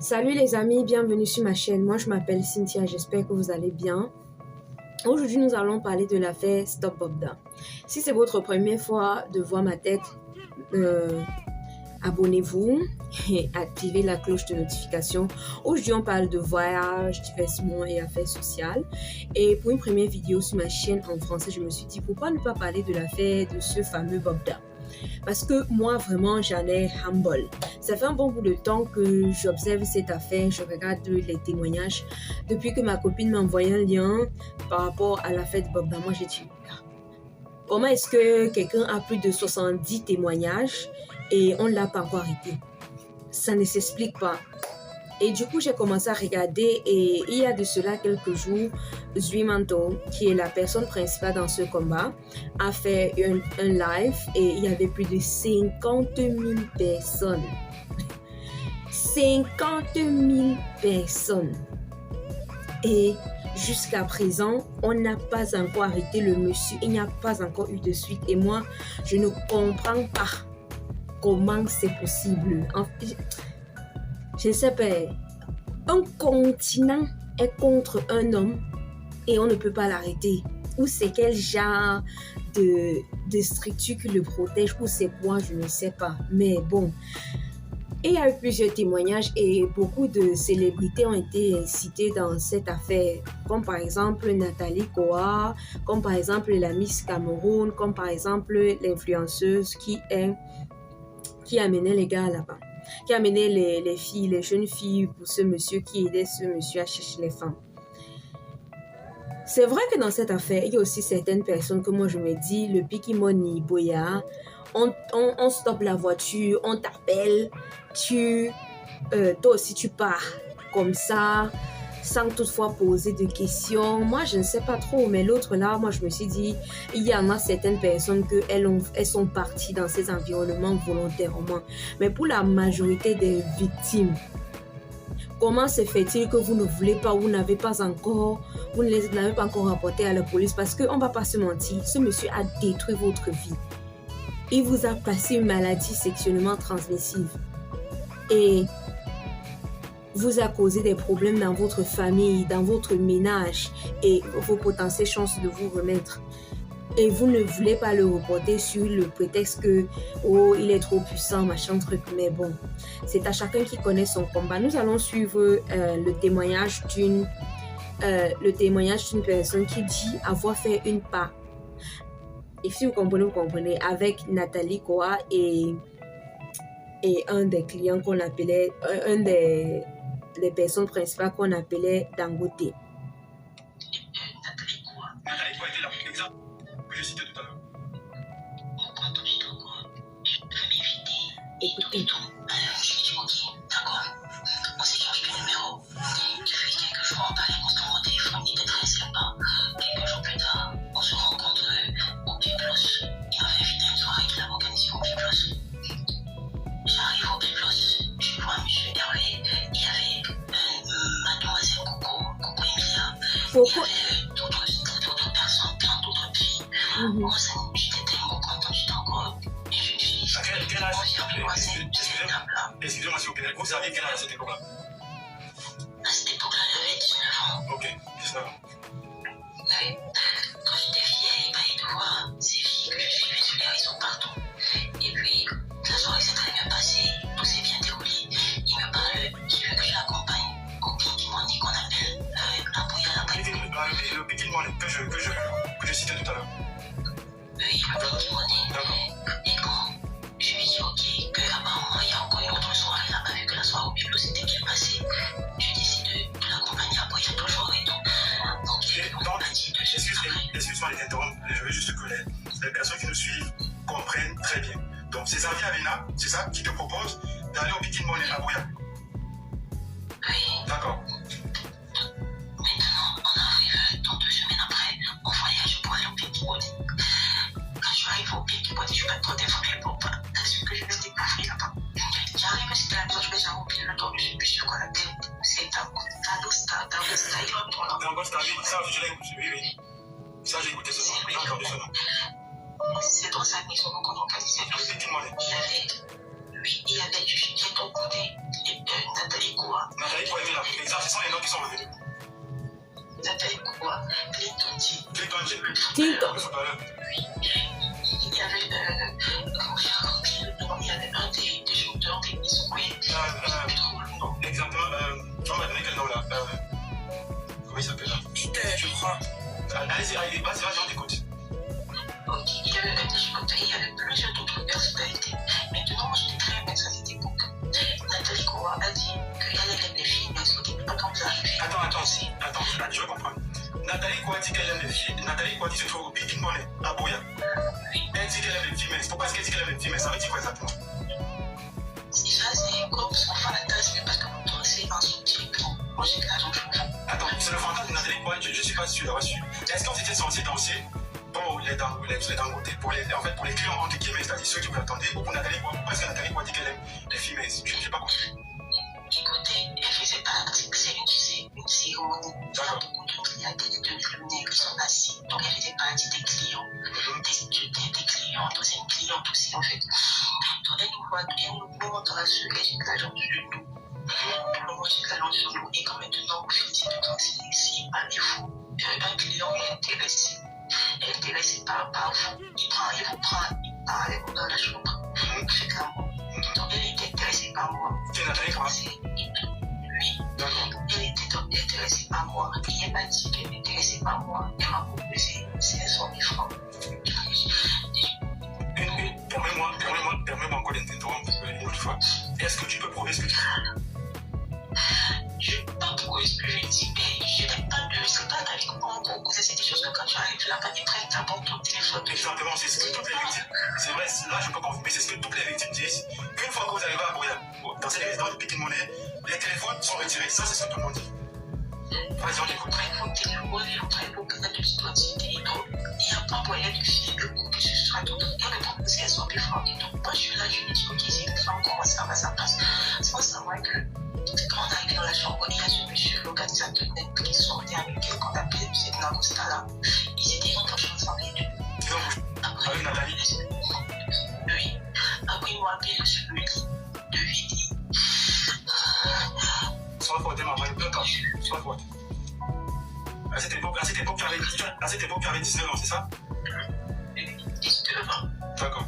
Salut les amis, bienvenue sur ma chaîne. Moi je m'appelle Cynthia, j'espère que vous allez bien. Aujourd'hui nous allons parler de l'affaire Stop Bobda. Si c'est votre première fois de voir ma tête, abonnez-vous et activez la cloche de notification. Aujourd'hui on parle de voyage, divertissement et affaires sociales. Et pour une première vidéo sur ma chaîne en français, je me suis dit pourquoi ne pas parler de l'affaire de ce fameux Bobda. Parce que moi, vraiment, j'en ai humble. Ça fait un bon bout de temps que j'observe cette affaire, je regarde les témoignages. Depuis que ma copine m'a envoyé un lien par rapport à l'affaire de Bobda, moi j'ai dit, comment est-ce que quelqu'un a plus de 70 témoignages et on ne l'a pas encore arrêté? Ça ne s'explique pas. Et du coup, j'ai commencé à regarder et il y a de cela quelques jours, Zuimanto, qui est la personne principale dans ce combat, a fait un live et il y avait plus de 50 000 personnes. 50 000 personnes. Et jusqu'à présent, on n'a pas encore arrêté le monsieur. Il n'y a pas encore eu de suite. Et moi, je ne comprends pas comment c'est possible. Je ne sais pas, un continent est contre un homme et on ne peut pas l'arrêter. Ou c'est quel genre de structure qui le protège ou c'est quoi, je ne sais pas. Mais bon, il y a eu plusieurs témoignages et beaucoup de célébrités ont été citées dans cette affaire. Comme par exemple Nathalie Koa, comme par exemple la Miss Cameroun, comme par exemple l'influenceuse qui amenait les gars là-bas. Qui a amené les filles, les jeunes filles pour ce monsieur qui aidait ce monsieur à chercher les femmes. C'est vrai que dans cette affaire, il y a aussi certaines personnes que moi je me dis, le Pikimoni Boya, on stoppe la voiture, on t'appelle, toi aussi tu pars comme ça, sans toutefois poser de questions. Moi, je ne sais pas trop, mais l'autre là, moi, je me suis dit, il y en a certaines personnes elles sont parties dans ces environnements volontairement. Mais pour la majorité des victimes, comment se fait-il que vous ne voulez pas, vous n'avez pas encore rapporté à la police? Parce qu'on ne va pas se mentir, ce monsieur a détruit votre vie. Il vous a passé une maladie sexuellement transmissible. Et vous a causé des problèmes dans votre famille, dans votre ménage et vos potentielles chances de vous remettre. Et vous ne voulez pas le reporter sur le prétexte que oh, il est trop puissant, machin truc. Mais bon, c'est à chacun qui connaît son combat. Nous allons suivre le témoignage d'une personne qui dit avoir fait une part. Et si vous comprenez, avec Nathalie Koa et un des clients qu'on appelait, les personnes principales qu'on appelait Dangote. Nathalie Koa était l'exemple que je citais tout à l'heure. On entend du temps quoi. Je vais m'éviter. Écoutez. Je me dis ok, d'accord. On s'échange de numéro. Depuis quelques jours, on parlait constamment au téléphone, il était très sympa. Quelques jours plus tard, on se rencontre au Biblos. Il m'avait invité à une soirée qu'il avait organisée au Biblos. J'arrive au Biblos, je vois monsieur Hervé, il y avait mademoiselle Coco Emilia, il y avait d'autres personnes, plein d'autres filles. J'étais tellement content, j'étais encore une jeune fille. Quel âge? Excusez-moi s'il vous plaît, vous aviez quel âge à cette époque-là? À cette époque-là, j'avais 19 ans. Ok, 19 ans. Oui. Quand j'étais vieille, de voir ces filles que je suivais sur les réseaux partout. Et puis, la soirée s'est très bien passée, tout s'est bien déroulé. Il me parle, il veut que je l'accompagne au Pikimoni qu'on appelle la bouille à la bouille. Le Pikimoni que je citais tout à l'heure. Oui, le Pikimoni. Et quand je lui dis ok, que apparemment il y a encore une autre soirée là-bas, vu que la soirée au Biblo c'était bien passée, je décide de l'accompagner à boire toujours et tout. Donc, excuse-moi de t'interrompre, je veux juste que les personnes qui nous suivent comprennent très bien. Donc, c'est Xavier Avena, c'est ça, qui te propose d'aller au Pikimoni à Boya. Oui. D'accord. Maintenant, on arrive dans 2 semaines après, on voyage pour aller au Pikimoni. Quand je arrive au Pikimoni, je suis pas trop informée pour pas ce que je vais découvrir là-bas. J'arrive, c'était la maison, je vais jamais oublier le nom, je sais plus sur quoi la tête. C'est Dangosta, il va pour là. Dangosta, oui, ça, je l'ai écouté, oui. Ça, j'ai écouté ce nom, j'ai entendu ce nom. C'est dans sa maison qu'on organisait tout. Il y avait, oui, il y avait du chien de ton côté, Nathalie Koa. ce sont les noms qui sont revenus. Nathalie quoi? Clinton J. Clinton. Le footballeur. Oui. Il y avait un des chanteurs des Miss Queen. Exactement. On m'a donné quel nom là? Comment il s'appelle là? Peter, je crois. Allez-y, vas-y, on t'écoute. Ok, il y avait un des chanteurs, il y avait plusieurs d'autres personnalités. Maintenant, moi j'étais très aimée à cette époque. Nathalie Koa a dit qu'elle aime les filles, mais elle ne peut pas comme ça. Attends, je veux comprendre. Nathalie Koa dit qu'elle aime les filles. Nathalie Koa dit que c'est au Big Money, à Boya. Elle dit qu'elle aime les filles, mais pourquoi est-ce qu'elle dit qu'elle aime les filles, mais ça veut dire quoi exactement? Déjà, c'est comme son fantasme, parce que pourtant c'est un sous-titre. Moi j'ai de l'argent, je me fous. Attends, c'est le fantasme de Nathalie Koa, je ne suis pas sûr d'avoir su. Est-ce qu'on s'était censé danser pour les dangotés, pour les clients entre guillemets, c'est-à-dire ceux qui vous attendaient, ou pour Nathalie Koa? Pourquoi est-ce que Nathalie Koa dit qu'elle aime les filles, mais je n'ai pas compris? Écoutez, elle faisait partie, c'est une cérémonie. Il y a beaucoup de clients, des luminaires qui sont assis. Donc elle faisait partie des clients, des clients, deuxième clients aussi en fait. Donc elle nous montre dans la suite, elle jette l'argent sur nous. On jette l'argent sur nous. Et quand maintenant, on finit de danser ici, par défaut, un client est intéressé. Elle est intéressée par vous. Il vous prend avec vous dans la chambre. Il fait l'amour. Donc elle était intéressée par moi. C'est Nathalie Koa? Oui. D'accord. Elle était intéressée par moi. Et elle m'a dit qu'elle était intéressée par moi. Elle m'a proposé 500 000 francs. Permets-moi encore d'interrompre une autre fois. Est-ce que tu peux prouver ce que tu dis? Je ne peux pas prouver ce que je dis, mais je n'ai pas de. C'est pas avec moi encore causer ces choses que quand tu arrives là-bas, tu prends d'abord ton téléphone. Exactement, c'est ce que toutes les victimes. C'est vrai, là je peux confirmer, c'est ce que toutes les victimes disent. Une fois que vous arrivez à Boya, dans ces résidences de Big Money, les téléphones sont retirés. Ça, c'est ce que tout le monde dit. Vas-y, on écoute. Vos téléphones, ils prennent vos cartes d'identité. Donc, il n'y a pas moyen de filmer ou que ce soit d'autre. Elle me propose 500 000 francs. Et donc, moi, je suis là, je lui dis, ok, c'est une femme, comment ça va, ça passe. Sans savoir que quand on arrive dans la chambre, il y a ce monsieur, l'organisateur net, qui sortait avec elle, qu'on appelait M. Nagosta là. Ils étaient en train de chanter ensemble les deux. Avec Nathalie? Oui. Après, ils m'ont appelé le lit de Vidi. Sois forte, maman, il pleut quand sois forte. À cette époque, tu avais 19 ans, c'est ça? 19 ans. D'accord.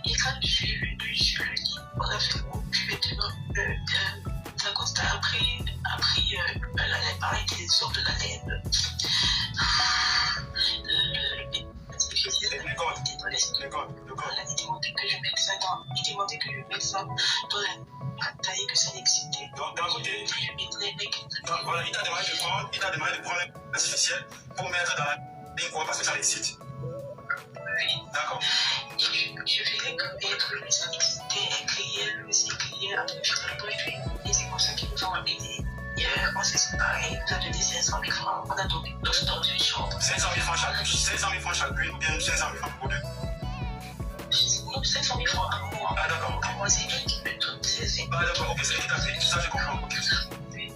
Et quand je suis venue sur le lit, on a fait mon puis maintenant, Dacosta a pris la laine, pareil, des sortes de la laine. Les cordes. Il demandait que je mette ça dans la taille que ça existait. Donc, d'un côté, voilà, il t'a demandé de prendre l'artificiel pour mettre dans la ligne parce que ça l'excite. Oui. D'accord. Je faisais que être lui, ça existait, elle criait, lui aussi criait, après je faisais le bruit, et c'est comme ça qu'ils nous ont amenés. On s'est séparés, il nous a donné 500 000 francs, on a dormi tous dans une chambre. 500 000 francs chacune ou bien 500 000 francs pour deux? Non, 500 000 francs à moi. Ah d'accord, ok. Moi, c'est elle qui me donne 16 000. Ah d'accord, ok, c'est elle qui t'a fait, ça je comprends, ok. Et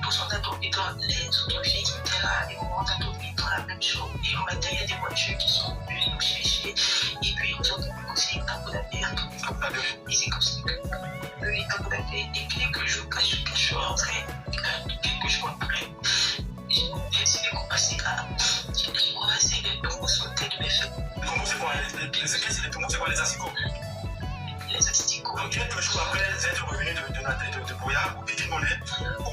nous, on a dormi dans les autres filles qui étaient là, et moi, on a dormi dans la même chambre. Et au matin, il y a des voitures qui sont venues nous chercher, et puis on s'est posé à Bodapé. Et c'est comme ça que, oui, à Bodapé, et quelques jours après, je suis rentrée, quelques jours après, j'ai décidé qu'on passait à. J'ai commencé les promotions de mes feux. Les promos, c'est quoi? Les promos, c'est quoi? Les asticots? Les asticots. Donc, quelques jours après être revenu de Boya ou Big Money, où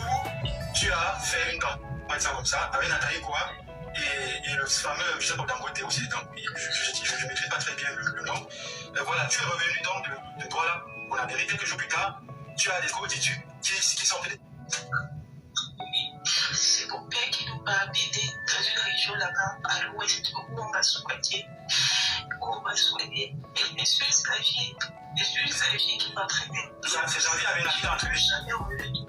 tu as fait une campagne ça comme ça, avec Nathalie Koa et le fameux, je sais pas, Dangote aussi, donc, je ne maîtrise pas très bien le nom. Voilà, tu es revenu donc de Douala en Amérique. Quelques jours plus tard, tu as découvert qui sortent des. C'est mon père qui nous a aidés dans une région là-bas, à l'ouest, où on va soigner. Et monsieur Xavier qui m'entraînait. C'est Xavier avec qui t'a entraîné? Jamais revenu.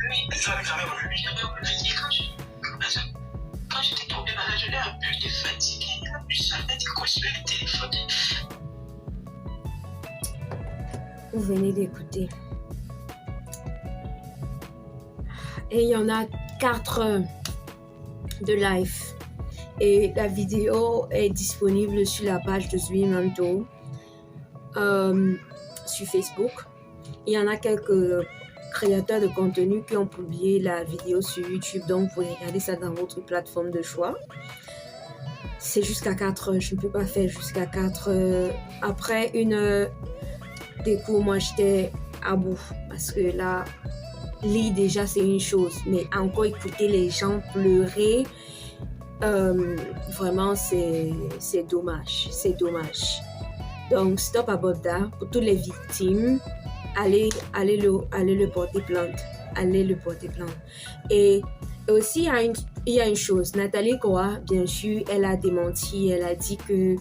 Oui. Et tu l'avais jamais revu? Jamais revenu. Quand j'étais tombée malade, je l'ai un peu de fatigue. Il n'a plus jamais décroché le téléphone. Vous venez d'écouter. Et il y en a 4 heures de live. Et la vidéo est disponible sur la page de Zwimando sur Facebook. Il y en a quelques créateurs de contenu qui ont publié la vidéo sur YouTube. Donc, vous pouvez regarder ça dans votre plateforme de choix. C'est jusqu'à 4 heures. Je ne peux pas faire jusqu'à 4 heures. Après une heure des cours, moi, j'étais à bout. Parce que là, lire déjà, c'est une chose. Mais encore écouter les gens pleurer, vraiment, c'est dommage. C'est dommage. Donc, stop à Bobda. Pour toutes les victimes, allez le porter plainte. Allez le porter plainte. Et aussi, il y a une chose. Nathalie Koa, bien sûr, elle a démenti. Elle a dit que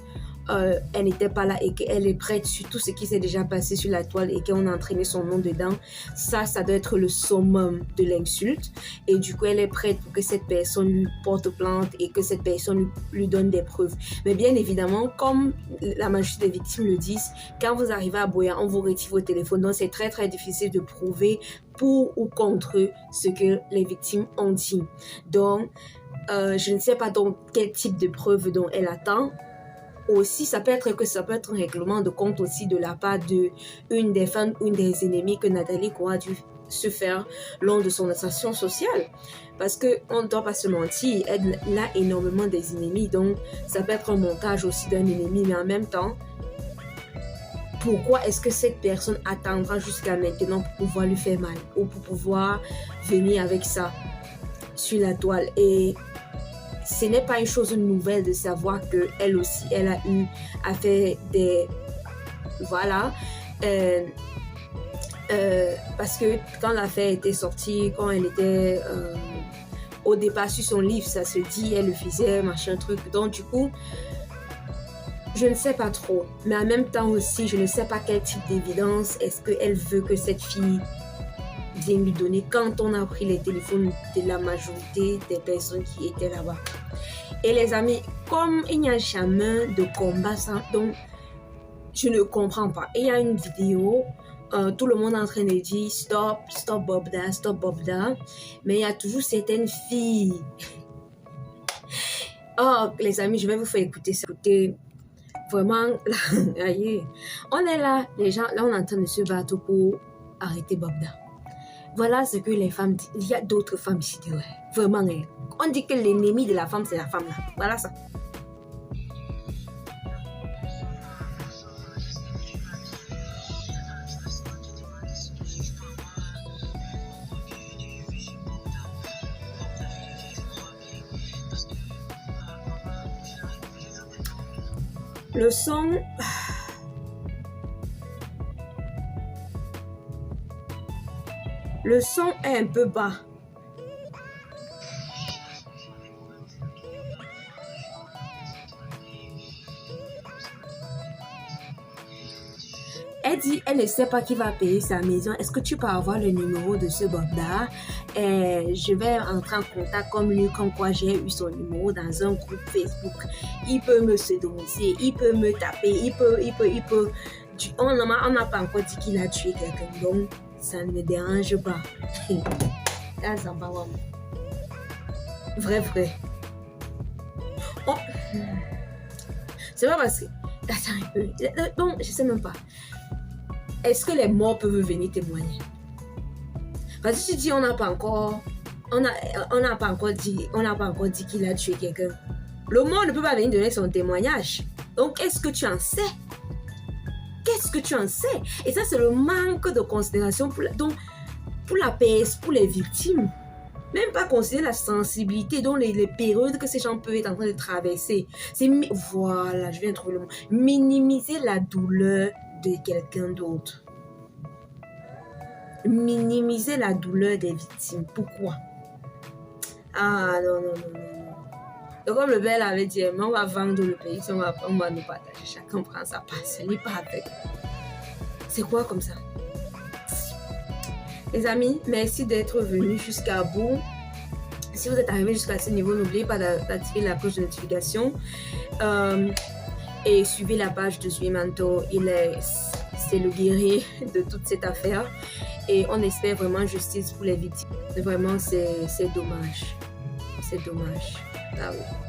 elle n'était pas là et qu'elle est prête sur tout ce qui s'est déjà passé sur la toile et qu'on a entraîné son nom dedans. Ça doit être le summum de l'insulte. Et du coup, elle est prête pour que cette personne lui porte plainte et que cette personne lui donne des preuves. Mais bien évidemment, comme la majorité des victimes le disent, quand vous arrivez à Buea, on vous retire vos téléphones. Donc, c'est très, très difficile de prouver pour ou contre ce que les victimes ont dit. Donc, je ne sais pas donc quel type de preuve dont elle attend. Aussi, ça peut être un règlement de compte aussi de la part de une des fans, une des ennemis que Nathalie Koa a dû se faire lors de son ascension sociale. Parce qu'on ne doit pas se mentir, elle a énormément des ennemis. Donc, ça peut être un montage aussi d'un ennemi. Mais en même temps, pourquoi est-ce que cette personne attendra jusqu'à maintenant pour pouvoir lui faire mal ou pour pouvoir venir avec ça sur la toile? Et ce n'est pas une chose nouvelle de savoir qu'elle aussi, elle a eu à faire des... Voilà. Parce que quand l'affaire était sortie, quand elle était au départ sur son livre, ça se dit, elle le faisait, machin truc. Donc du coup, je ne sais pas trop. Mais en même temps aussi, je ne sais pas quel type d'évidence est-ce qu'elle veut que cette fille vienne lui donner quand on a pris les téléphones de la majorité des personnes qui étaient là-bas. Et les amis, comme il n'y a jamais de combat sans... Donc, je ne comprends pas. Et il y a une vidéo, tout le monde est en train de dire stop Bobda, stop Bobda. Mais il y a toujours certaines filles. Oh, les amis, je vais vous faire écouter ça. Écoutez, vraiment, on est là, les gens, là, on est en train de se battre pour arrêter Bobda. Voilà ce que les femmes disent. Il y a d'autres femmes ici. Ouais. Vraiment. Hein. On dit que l'ennemi de la femme, c'est la femme. Là. Voilà ça. Le son... Le son est un peu bas. Elle dit, elle ne sait pas qui va payer sa maison. Est-ce que tu peux avoir le numéro de ce Bobda? Je vais entrer en contact comme lui, comme quoi j'ai eu son numéro dans un groupe Facebook. Il peut me sédoniser, il peut me taper, il peut. On n'a pas encore dit qu'il a tué quelqu'un. Donc, ça ne me dérange pas. Vrai. Oh. C'est pas parce que... Attends un peu. Donc, je sais même pas. Est-ce que les morts peuvent venir témoigner? Parce que tu dis on n'a pas encore dit qu'il a tué quelqu'un. Le mort ne peut pas venir donner son témoignage. Donc, est-ce que tu en sais? Qu'est-ce que tu en sais? Et ça, c'est le manque de considération pour la PS, pour les victimes. Même pas considérer la sensibilité, donc les périodes que ces gens peuvent être en train de traverser. Voilà, je viens de trouver le mot. Minimiser la douleur de quelqu'un d'autre. Minimiser la douleur des victimes. Pourquoi? Ah, non. Donc, comme le père avait dit, on va vendre le pays, on va nous partager. Chacun prend sa part. Ce n'est pas avec. C'est quoi comme ça? Les amis, merci d'être venus jusqu'à bout. Si vous êtes arrivés jusqu'à ce niveau, n'oubliez pas d'activer la cloche de notification. Et suivez la page de Zuimanto. C'est le guerrier de toute cette affaire. Et on espère vraiment justice pour les victimes. Vraiment, c'est dommage. C'est dommage. Ah oui.